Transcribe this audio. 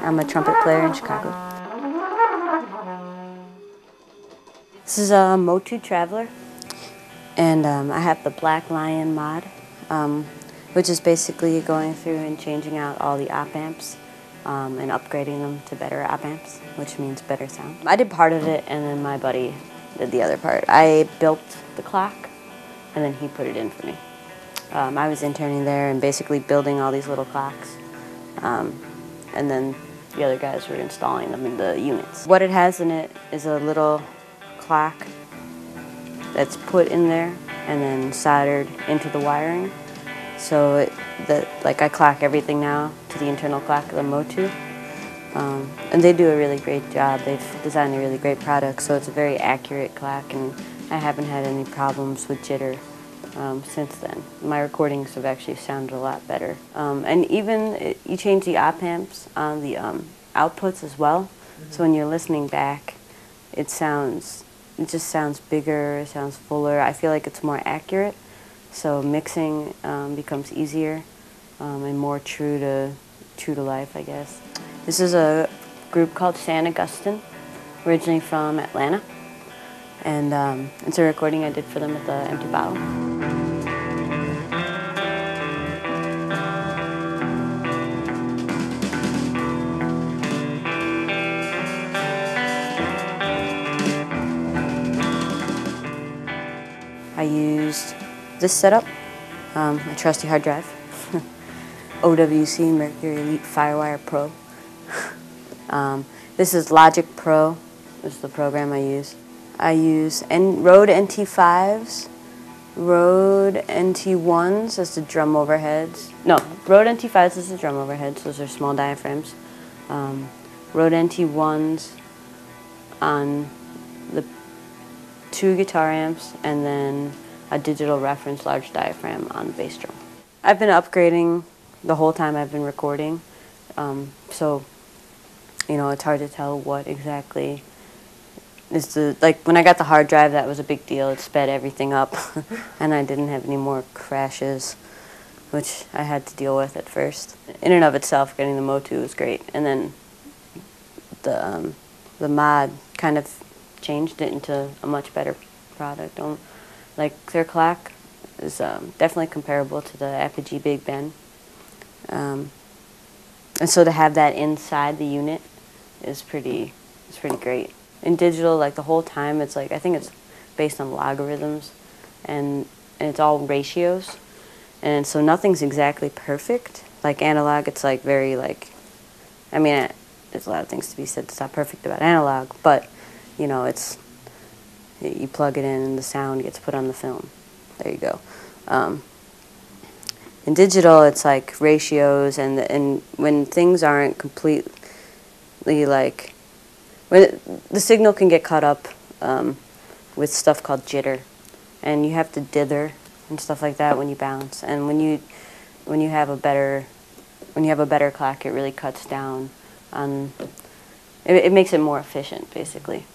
I'm a trumpet player in Chicago. This is a MOTU Traveler, and I have the Black Lion mod, which is basically going through and changing out all the op amps and upgrading them to better op amps, which means better sound. I did part of it, and then my buddy did the other part. I built the clock, and then he put it in for me. I was interning there and basically building all these little clocks, and then the other guys were installing them in the units. What it has in it is a little clock that's put in there and then soldered into the wiring. So like I clock everything now to the internal clock of the MOTU. And they do a really great job. They've designed a really great product, so it's a very accurate clock, and I haven't had any problems with jitter since then. My recordings have actually sounded a lot better. And even you change the op amps on the outputs as well, so when you're listening back, it just sounds bigger, it sounds fuller. I feel like it's more accurate, so mixing becomes easier and more true to life, I guess. This is a group called San Augustine, originally from Atlanta, and it's a recording I did for them at the Empty Bottle. I used this setup, a trusty hard drive, OWC Mercury Elite Firewire Pro. This is Logic Pro, this is the program I use. I use Rode NT5s, Rode NT1s as the drum overheads. No, Rode NT5s as the drum overheads, those are small diaphragms. Rode NT1s on the 2 guitar amps, and then a digital reference large diaphragm on the bass drum. I've been upgrading the whole time I've been recording, so you know, it's hard to tell what exactly is like when I got the hard drive, that was a big deal. It sped everything up and I didn't have any more crashes, which I had to deal with at first. In and of itself, getting the MOTU was great, and then the mod kind of changed it into a much better product. Like their clock is definitely comparable to the Apogee Big Ben, and so to have that inside the unit is pretty great. In digital, like the whole time, it's like I think it's based on logarithms, and it's all ratios, and so nothing's exactly perfect. Like analog, it's like very like, I mean, there's a lot of things to be said that's not perfect about analog, but you know, you plug it in and the sound gets put on the film. There you go. In digital, it's like ratios, and when things aren't completely like, when the signal can get caught up with stuff called jitter, and you have to dither and stuff like that when you bounce. And when you have a better clock, it really cuts down on. It makes it more efficient, basically.